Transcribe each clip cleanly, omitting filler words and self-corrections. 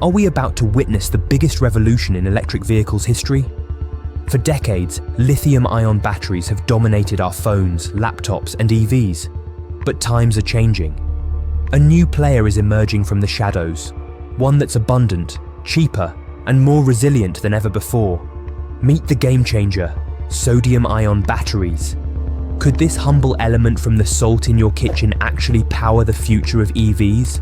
Are we about to witness the biggest revolution in electric vehicles history? For decades, lithium-ion batteries have dominated our phones, laptops, and EVs. But times are changing. A new player is emerging from the shadows, one that's abundant, cheaper, and more resilient than ever before. Meet the game changer, sodium-ion batteries. Could this humble element from the salt in your kitchen actually power the future of EVs?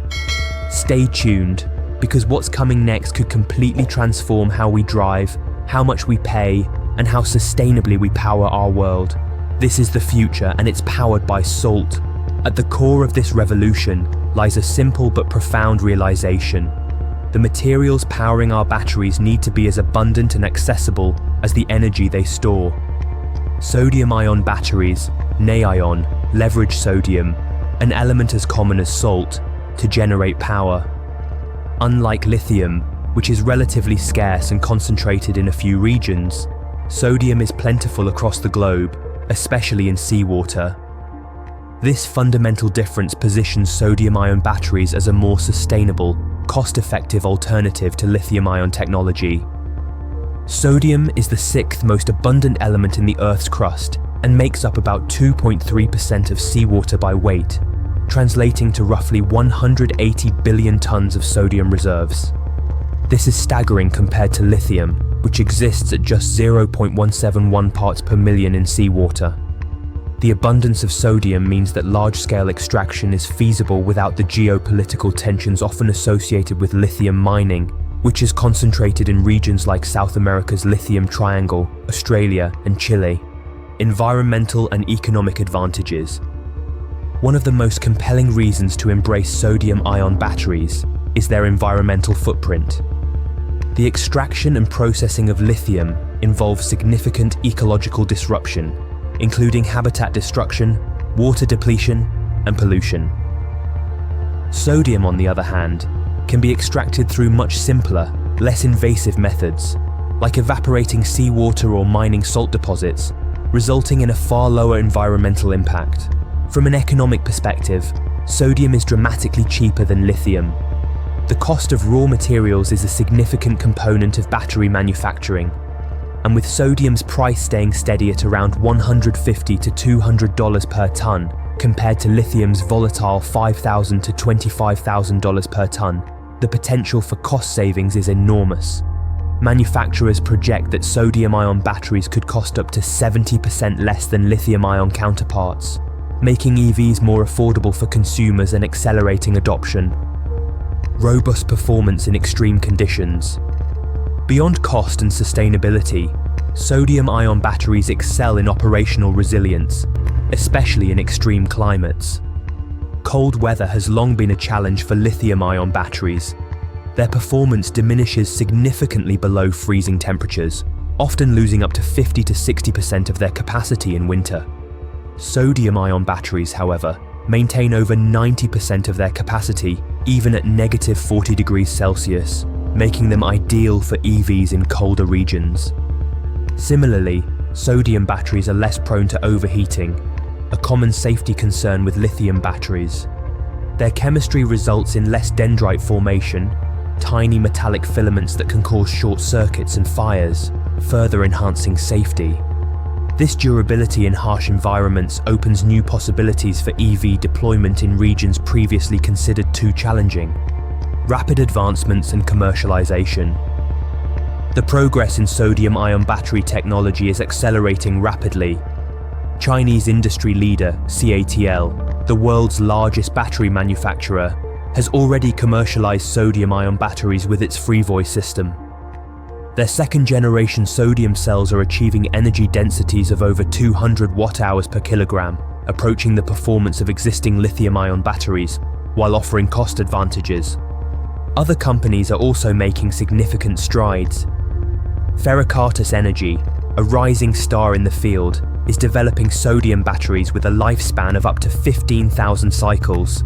Stay tuned, because what's coming next could completely transform how we drive, how much we pay, and how sustainably we power our world. This is the future, and it's powered by salt. At the core of this revolution lies a simple but profound realization. The materials powering our batteries need to be as abundant and accessible as the energy they store. Sodium-ion batteries, NA-ion, leverage sodium, an element as common as salt, to generate power. Unlike lithium, which is relatively scarce and concentrated in a few regions, sodium is plentiful across the globe, especially in seawater. This fundamental difference positions sodium-ion batteries as a more sustainable, cost-effective alternative to lithium-ion technology. Sodium is the sixth most abundant element in the Earth's crust and makes up about 2.3% of seawater by weight, translating to roughly 180 billion tons of sodium reserves. This is staggering compared to lithium, which exists at just 0.171 parts per million in seawater. The abundance of sodium means that large-scale extraction is feasible without the geopolitical tensions often associated with lithium mining, which is concentrated in regions like South America's Lithium Triangle, Australia, and Chile. Environmental and economic advantages. One of the most compelling reasons to embrace sodium-ion batteries is their environmental footprint. The extraction and processing of lithium involves significant ecological disruption, including habitat destruction, water depletion, and pollution. Sodium, on the other hand, can be extracted through much simpler, less invasive methods, like evaporating seawater or mining salt deposits, resulting in a far lower environmental impact. From an economic perspective, sodium is dramatically cheaper than lithium. The cost of raw materials is a significant component of battery manufacturing, and with sodium's price staying steady at around $150 to $200 per ton, compared to lithium's volatile $5,000 to $25,000 per ton, the potential for cost savings is enormous. Manufacturers project that sodium-ion batteries could cost up to 70% less than lithium-ion counterparts, making EVs more affordable for consumers and accelerating adoption. Robust performance in extreme conditions. Beyond cost and sustainability, sodium-ion batteries excel in operational resilience, especially in extreme climates. Cold weather has long been a challenge for lithium-ion batteries. Their performance diminishes significantly below freezing temperatures, often losing up to 50 to 60% of their capacity in winter. Sodium-ion batteries, however, maintain over 90% of their capacity even at negative 40 degrees Celsius, making them ideal for EVs in colder regions. Similarly, sodium batteries are less prone to overheating, a common safety concern with lithium batteries. Their chemistry results in less dendrite formation, tiny metallic filaments that can cause short circuits and fires, further enhancing safety. This durability in harsh environments opens new possibilities for EV deployment in regions previously considered too challenging. Rapid advancements and commercialization. The progress in sodium-ion battery technology is accelerating rapidly. Chinese industry leader CATL, the world's largest battery manufacturer, has already commercialized sodium-ion batteries with its FreeVoy system. Their second-generation sodium cells are achieving energy densities of over 200 watt-hours per kilogram, approaching the performance of existing lithium-ion batteries, while offering cost advantages. Other companies are also making significant strides. Ferrocartus Energy, a rising star in the field, is developing sodium batteries with a lifespan of up to 15,000 cycles,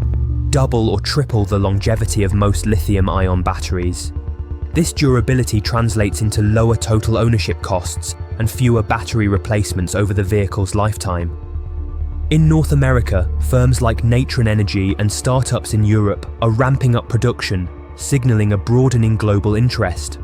double or triple the longevity of most lithium-ion batteries. This durability translates into lower total ownership costs and fewer battery replacements over the vehicle's lifetime. In North America, firms like Natron Energy and startups in Europe are ramping up production, signaling a broadening global interest.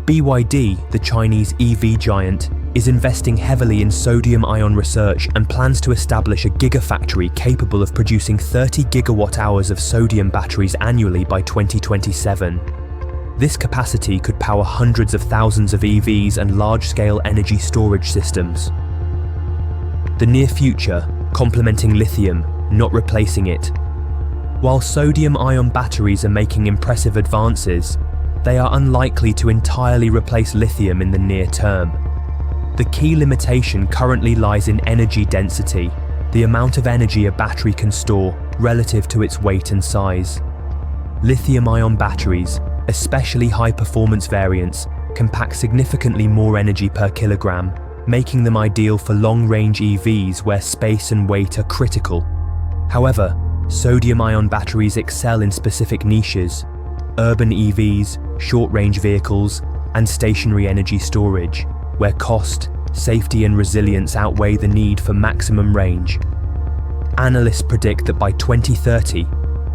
BYD, the Chinese EV giant, is investing heavily in sodium-ion research and plans to establish a gigafactory capable of producing 30 gigawatt-hours of sodium batteries annually by 2027. This capacity could power hundreds of thousands of EVs and large-scale energy storage systems. The near future, complementing lithium, not replacing it. While sodium-ion batteries are making impressive advances, they are unlikely to entirely replace lithium in the near term. The key limitation currently lies in energy density, the amount of energy a battery can store relative to its weight and size. Lithium-ion batteries, especially high-performance variants, can pack significantly more energy per kilogram, making them ideal for long-range EVs where space and weight are critical. However, sodium-ion batteries excel in specific niches: urban EVs, short-range vehicles, and stationary energy storage, where cost, safety and resilience outweigh the need for maximum range. Analysts predict that by 2030,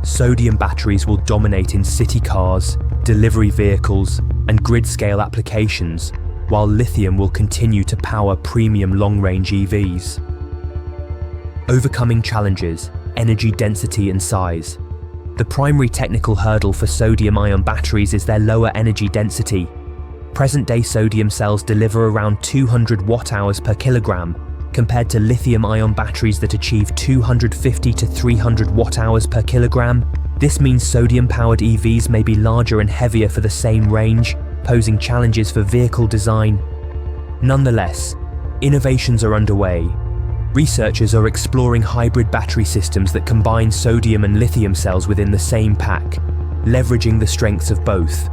sodium batteries will dominate in city cars, delivery vehicles, and grid-scale applications, while lithium will continue to power premium long-range EVs. Overcoming challenges, energy density and size. The primary technical hurdle for sodium-ion batteries is their lower energy density. Present-day sodium cells deliver around 200 watt-hours per kilogram, compared to lithium-ion batteries that achieve 250 to 300 watt-hours per kilogram. This means sodium-powered EVs may be larger and heavier for the same range, posing challenges for vehicle design. Nonetheless, innovations are underway. Researchers are exploring hybrid battery systems that combine sodium and lithium cells within the same pack, leveraging the strengths of both.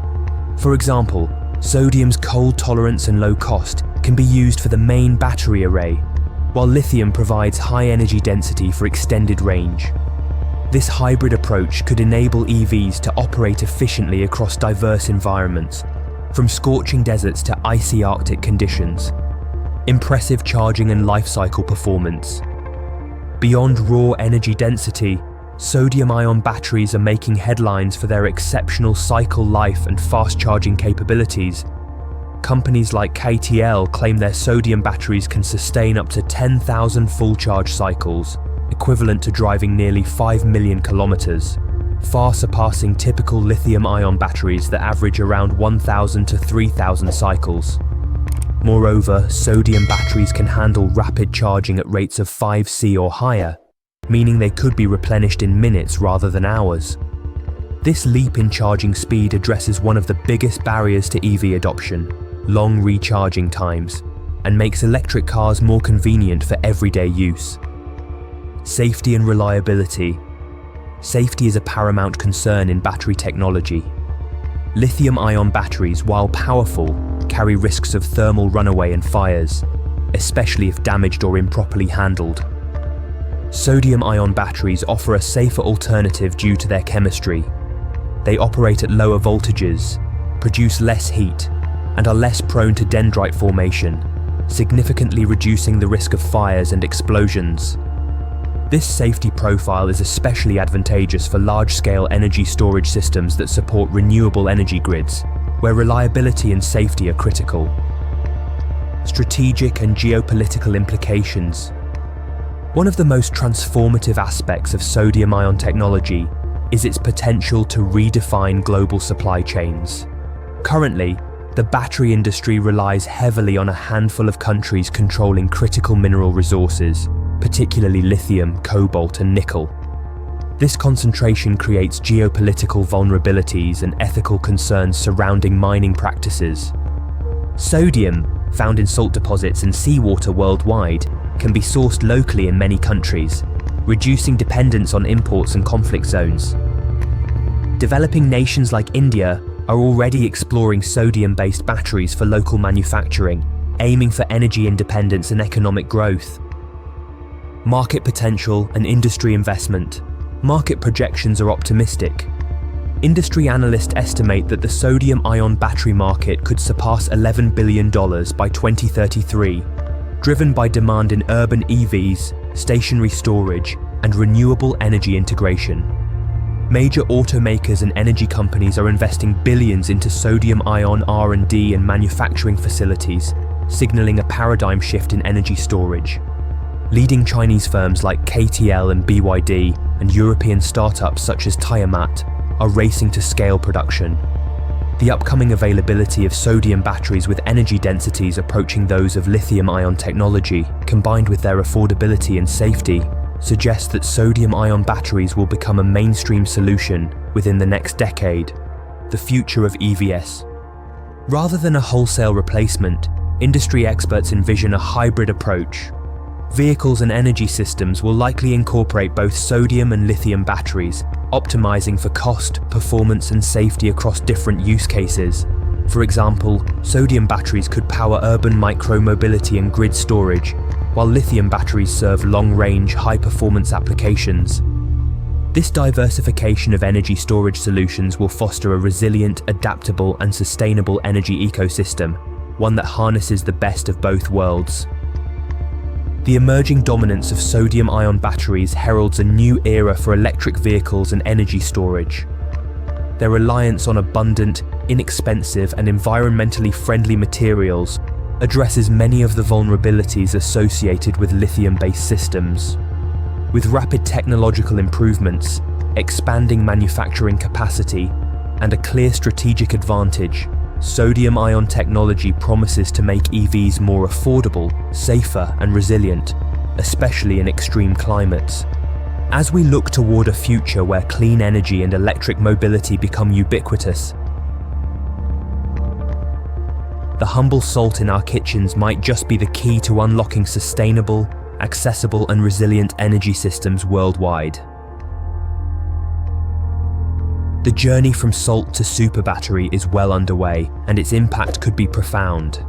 For example, sodium's cold tolerance and low cost can be used for the main battery array, while lithium provides high energy density for extended range. This hybrid approach could enable EVs to operate efficiently across diverse environments, from scorching deserts to icy Arctic conditions. Impressive charging and life cycle performance. Beyond raw energy density, sodium-ion batteries are making headlines for their exceptional cycle life and fast charging capabilities. Companies like KTL claim their sodium batteries can sustain up to 10,000 full charge cycles, equivalent to driving nearly 5 million kilometers, far surpassing typical lithium-ion batteries that average around 1,000 to 3,000 cycles. Moreover, sodium batteries can handle rapid charging at rates of 5C or higher, meaning they could be replenished in minutes rather than hours. This leap in charging speed addresses one of the biggest barriers to EV adoption: long recharging times, and makes electric cars more convenient for everyday use. Safety and reliability. Safety is a paramount concern in battery technology. Lithium-ion batteries, while powerful, carry risks of thermal runaway and fires, especially if damaged or improperly handled. Sodium-ion batteries offer a safer alternative due to their chemistry. They operate at lower voltages, produce less heat, and are less prone to dendrite formation, significantly reducing the risk of fires and explosions. This safety profile is especially advantageous for large-scale energy storage systems that support renewable energy grids, where reliability and safety are critical. Strategic and geopolitical implications. One of the most transformative aspects of sodium-ion technology is its potential to redefine global supply chains. Currently, the battery industry relies heavily on a handful of countries controlling critical mineral resources, particularly lithium, cobalt, and nickel. This concentration creates geopolitical vulnerabilities and ethical concerns surrounding mining practices. Sodium, found in salt deposits and seawater worldwide, can be sourced locally in many countries, reducing dependence on imports and conflict zones. Developing nations like India are already exploring sodium-based batteries for local manufacturing, aiming for energy independence and economic growth. Market potential and industry investment. Market projections are optimistic. Industry analysts estimate that the sodium-ion battery market could surpass $11 billion by 2033, driven by demand in urban EVs, stationary storage, and renewable energy integration. Major automakers and energy companies are investing billions into sodium-ion R&D and manufacturing facilities, signaling a paradigm shift in energy storage. Leading Chinese firms like KTL and BYD and European startups such as Tiamat are racing to scale production. The upcoming availability of sodium batteries with energy densities approaching those of lithium-ion technology, combined with their affordability and safety, suggests that sodium-ion batteries will become a mainstream solution within the next decade, the future of EVs. Rather than a wholesale replacement, industry experts envision a hybrid approach. Vehicles and energy systems will likely incorporate both sodium and lithium batteries, optimizing for cost, performance, and safety across different use cases. For example, sodium batteries could power urban micro-mobility and grid storage, while lithium batteries serve long-range, high-performance applications. This diversification of energy storage solutions will foster a resilient, adaptable, and sustainable energy ecosystem, one that harnesses the best of both worlds. The emerging dominance of sodium-ion batteries heralds a new era for electric vehicles and energy storage. Their reliance on abundant, inexpensive, and environmentally friendly materials addresses many of the vulnerabilities associated with lithium-based systems. With rapid technological improvements, expanding manufacturing capacity, and a clear strategic advantage, sodium-ion technology promises to make EVs more affordable, safer, and resilient, especially in extreme climates. As we look toward a future where clean energy and electric mobility become ubiquitous, the humble salt in our kitchens might just be the key to unlocking sustainable, accessible, and resilient energy systems worldwide. The journey from salt to super battery is well underway, and its impact could be profound.